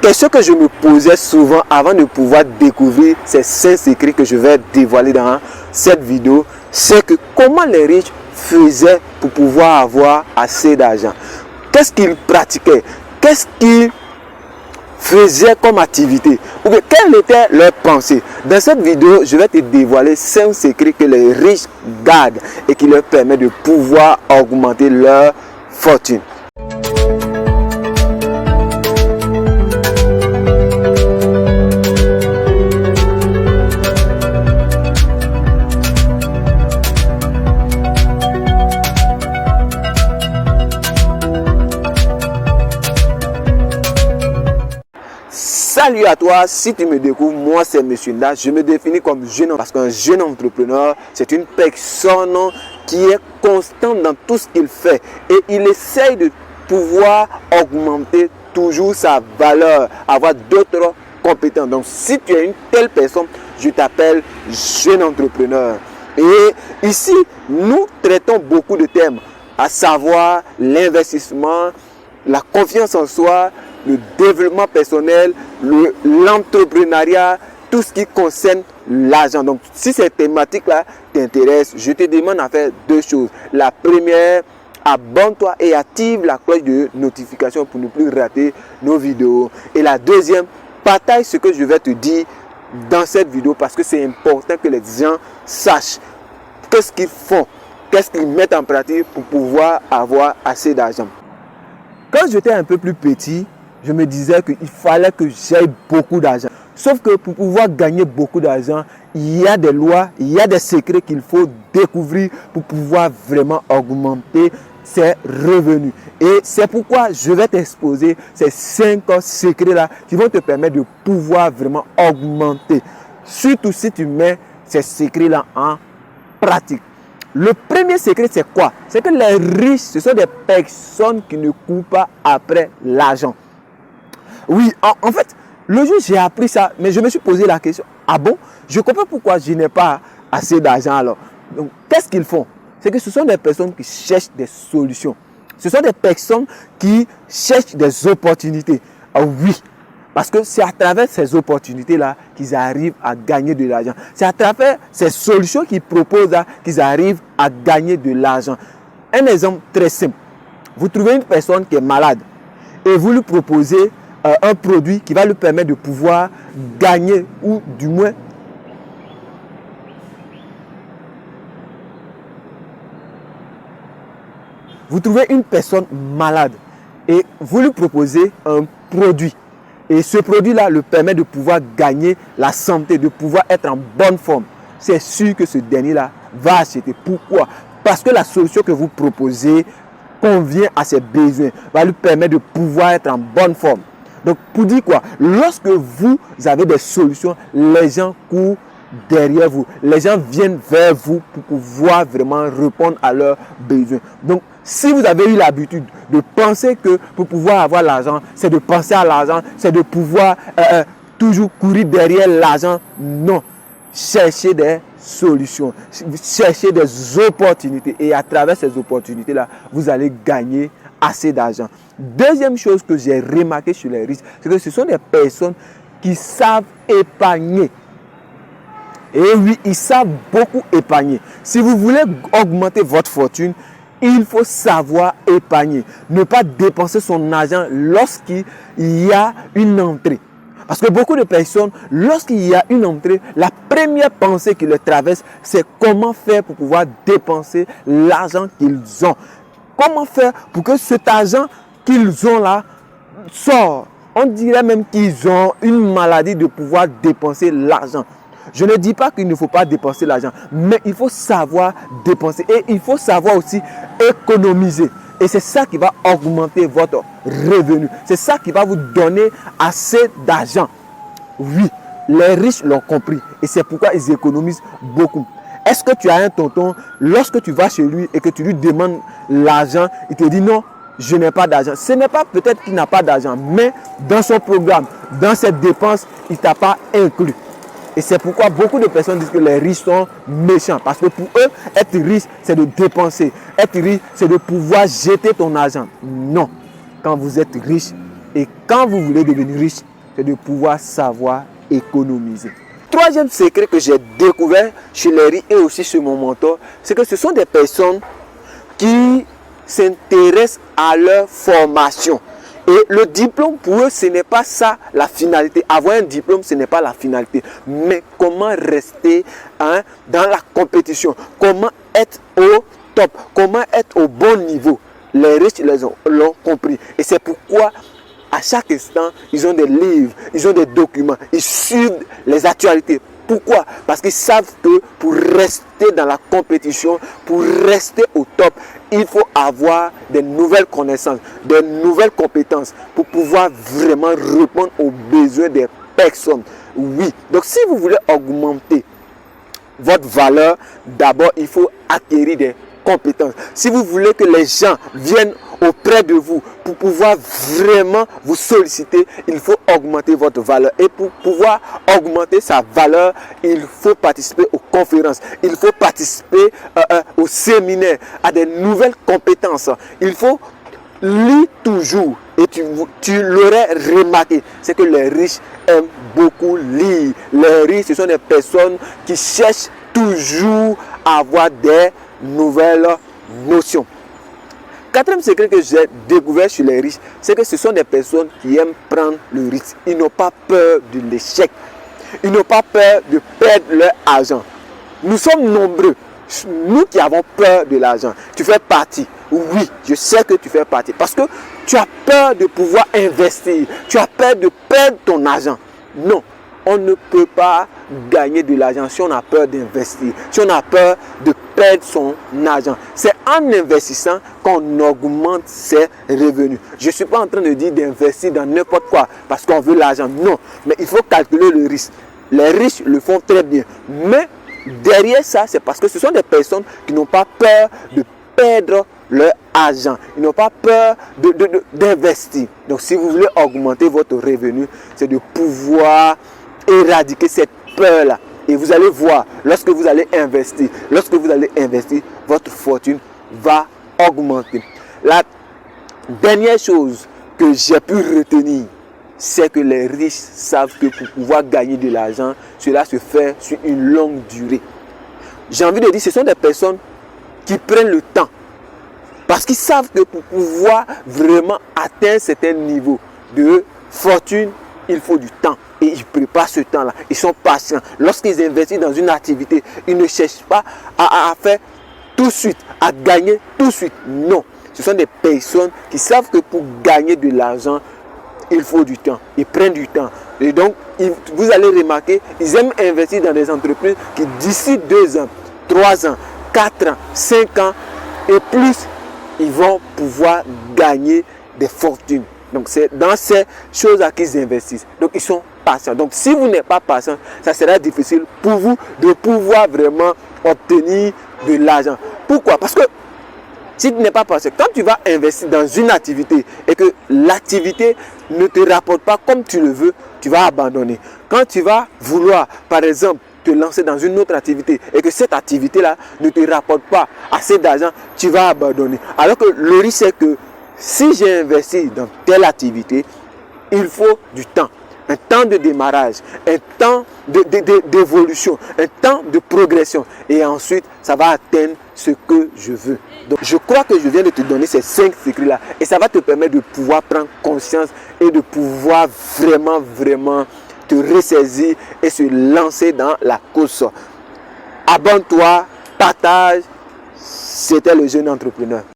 question que je me posais souvent avant de pouvoir découvrir ces 5 secrets que je vais dévoiler dans cette vidéo, c'est que comment les riches faisaient pour pouvoir avoir assez d'argent. Qu'est-ce qu'ils pratiquaient? Qu'est-ce qu'ils faisaient comme activité? Ou bien quelle était leur pensée? Dans cette vidéo, je vais te dévoiler 5 secrets que les riches gardent et qui leur permettent de pouvoir augmenter leur fortune. Salut à toi, si tu me découvres, moi c'est Monsieur Nda. Je me définis comme jeune parce qu'un jeune entrepreneur, c'est une personne qui est constante dans tout ce qu'il fait et il essaye de pouvoir augmenter toujours sa valeur, avoir d'autres compétences. Donc si tu es une telle personne, je t'appelle jeune entrepreneur. Et ici, nous traitons beaucoup de thèmes, à savoir l'investissement, la confiance en soi, le développement personnel, l'entrepreneuriat, tout ce qui concerne l'argent. Donc, si ces thématiques-là t'intéressent, je te demande à faire 2 choses. La première, abonne-toi et active la cloche de notification pour ne plus rater nos vidéos. Et la deuxième, partage ce que je vais te dire dans cette vidéo parce que c'est important que les gens sachent qu'est-ce qu'ils font, qu'est-ce qu'ils mettent en pratique pour pouvoir avoir assez d'argent. Quand j'étais un peu plus petit, je me disais qu'il fallait que j'aie beaucoup d'argent. Sauf que pour pouvoir gagner beaucoup d'argent, il y a des lois, il y a des secrets qu'il faut découvrir pour pouvoir vraiment augmenter ses revenus. Et c'est pourquoi je vais t'exposer ces 5 secrets-là qui vont te permettre de pouvoir vraiment augmenter. Surtout si tu mets ces secrets-là en pratique. Le premier secret, c'est quoi? C'est que les riches, ce sont des personnes qui ne courent pas après l'argent. Oui, en fait, le jour j'ai appris ça, mais je me suis posé la question. Ah bon? Je comprends pourquoi je n'ai pas assez d'argent alors. Donc, qu'est-ce qu'ils font? C'est que ce sont des personnes qui cherchent des solutions. Ce sont des personnes qui cherchent des opportunités. Ah oui, parce que c'est à travers ces opportunités-là qu'ils arrivent à gagner de l'argent. C'est à travers ces solutions qu'ils proposent là qu'ils arrivent à gagner de l'argent. Un exemple très simple. Vous trouvez une personne qui est malade et vous lui proposez un produit qui va lui permettre de pouvoir gagner ou du moins vous trouvez une personne malade et vous lui proposez un produit et ce produit là le permet de pouvoir gagner la santé, de pouvoir être en bonne forme. C'est sûr que ce dernier là va acheter. Pourquoi? Parce que la solution que vous proposez convient à ses besoins, va lui permettre de pouvoir être en bonne forme. Donc, pour dire quoi? Lorsque vous avez des solutions, les gens courent derrière vous. Les gens viennent vers vous pour pouvoir vraiment répondre à leurs besoins. Donc, si vous avez eu l'habitude de penser que pour pouvoir avoir l'argent, c'est de penser à l'argent, c'est de pouvoir toujours courir derrière l'argent, non. Cherchez des solutions, cherchez des opportunités et à travers ces opportunités-là, vous allez gagner assez d'argent. Deuxième chose que j'ai remarqué chez les riches, c'est que ce sont des personnes qui savent épargner. Et oui, ils savent beaucoup épargner. Si vous voulez augmenter votre fortune, il faut savoir épargner. Ne pas dépenser son argent lorsqu'il y a une entrée. Parce que beaucoup de personnes, lorsqu'il y a une entrée, la première pensée qui les traverse, c'est comment faire pour pouvoir dépenser l'argent qu'ils ont. Comment faire pour que cet argent qu'ils ont là sort. On dirait même qu'ils ont une maladie de pouvoir dépenser l'argent. Je ne dis pas qu'il ne faut pas dépenser l'argent, mais il faut savoir dépenser et il faut savoir aussi économiser. Et c'est ça qui va augmenter votre revenu. C'est ça qui va vous donner assez d'argent. Oui, les riches l'ont compris et c'est pourquoi ils économisent beaucoup. Est-ce que tu as un tonton, lorsque tu vas chez lui et que tu lui demandes l'argent, il te dit non, je n'ai pas d'argent. Ce n'est pas peut-être qu'il n'a pas d'argent, mais dans son programme, dans cette dépense, il ne t'a pas inclus. Et c'est pourquoi beaucoup de personnes disent que les riches sont méchants. Parce que pour eux, être riche, c'est de dépenser. Être riche, c'est de pouvoir jeter ton argent. Non. Quand vous êtes riche et quand vous voulez devenir riche, c'est de pouvoir savoir économiser. Troisième secret que j'ai découvert chez les riches et aussi chez mon mentor, c'est que ce sont des personnes qui s'intéressent à leur formation. Et le diplôme, pour eux, ce n'est pas ça la finalité. Avoir un diplôme, ce n'est pas la finalité. Mais comment rester dans la compétition? Comment être au top? Comment être au bon niveau? Les riches l'ont compris. Et c'est pourquoi, à chaque instant, ils ont des livres, ils ont des documents, ils suivent les actualités. Pourquoi? Parce qu'ils savent que pour rester dans la compétition, pour rester au top, il faut avoir des nouvelles connaissances, des nouvelles compétences pour pouvoir vraiment répondre aux besoins des personnes. Oui, donc si vous voulez augmenter votre valeur, d'abord il faut acquérir des compétences. Si vous voulez que les gens viennent auprès de vous pour pouvoir vraiment vous solliciter, il faut augmenter votre valeur. Et pour pouvoir augmenter sa valeur, il faut participer aux conférences, il faut participer aux séminaires, à des nouvelles compétences. Il faut lire toujours. Et tu l'aurais remarqué, c'est que les riches aiment beaucoup lire. Les riches, ce sont des personnes qui cherchent toujours à avoir des nouvelles notions. Quatrième secret que j'ai découvert chez les riches, c'est que ce sont des personnes qui aiment prendre le risque. Ils n'ont pas peur de l'échec. Ils n'ont pas peur de perdre leur argent. Nous sommes nombreux, nous qui avons peur de l'argent. Tu fais partie. Oui, je sais que tu fais partie. Parce que tu as peur de pouvoir investir. Tu as peur de perdre ton argent. Non. On ne peut pas gagner de l'argent si on a peur d'investir, si on a peur de perdre son argent. C'est en investissant qu'on augmente ses revenus. Je ne suis pas en train de dire d'investir dans n'importe quoi parce qu'on veut l'argent. Non, mais il faut calculer le risque. Les riches le font très bien. Mais derrière ça, c'est parce que ce sont des personnes qui n'ont pas peur de perdre leur argent. Ils n'ont pas peur d'investir. Donc si vous voulez augmenter votre revenu, c'est de pouvoir éradiquer cette peur-là. Et vous allez voir, lorsque vous allez investir, votre fortune va augmenter. La dernière chose que j'ai pu retenir, c'est que les riches savent que pour pouvoir gagner de l'argent, cela se fait sur une longue durée. J'ai envie de dire, ce sont des personnes qui prennent le temps. Parce qu'ils savent que pour pouvoir vraiment atteindre certains niveaux de fortune, il faut du temps. Et ils préparent ce temps-là. Ils sont patients. Lorsqu'ils investissent dans une activité, ils ne cherchent pas à faire tout de suite, à gagner tout de suite. Non. Ce sont des personnes qui savent que pour gagner de l'argent, il faut du temps. Ils prennent du temps. Et donc, vous allez remarquer, ils aiment investir dans des entreprises qui d'ici 2 ans, 3 ans, 4 ans, 5 ans et plus, ils vont pouvoir gagner des fortunes. Donc c'est dans ces choses-là qu'ils investissent. Donc ils sont patients. Donc si vous n'êtes pas patient, ça sera difficile pour vous de pouvoir vraiment obtenir de l'argent. Pourquoi? Parce que si tu n'es pas patient, quand tu vas investir dans une activité et que l'activité ne te rapporte pas comme tu le veux, tu vas abandonner. Quand tu vas vouloir, par exemple, te lancer dans une autre activité et que cette activité-là ne te rapporte pas assez d'argent, tu vas abandonner. Alors que le risque, c'est que si j'ai investi dans telle activité, il faut du temps. Un temps de démarrage, un temps d'évolution, un temps de progression. Et ensuite, ça va atteindre ce que je veux. Donc, je crois que je viens de te donner ces 5 secrets-là. Et ça va te permettre de pouvoir prendre conscience et de pouvoir vraiment te ressaisir et se lancer dans la course. Abonne-toi, partage. C'était le jeune entrepreneur.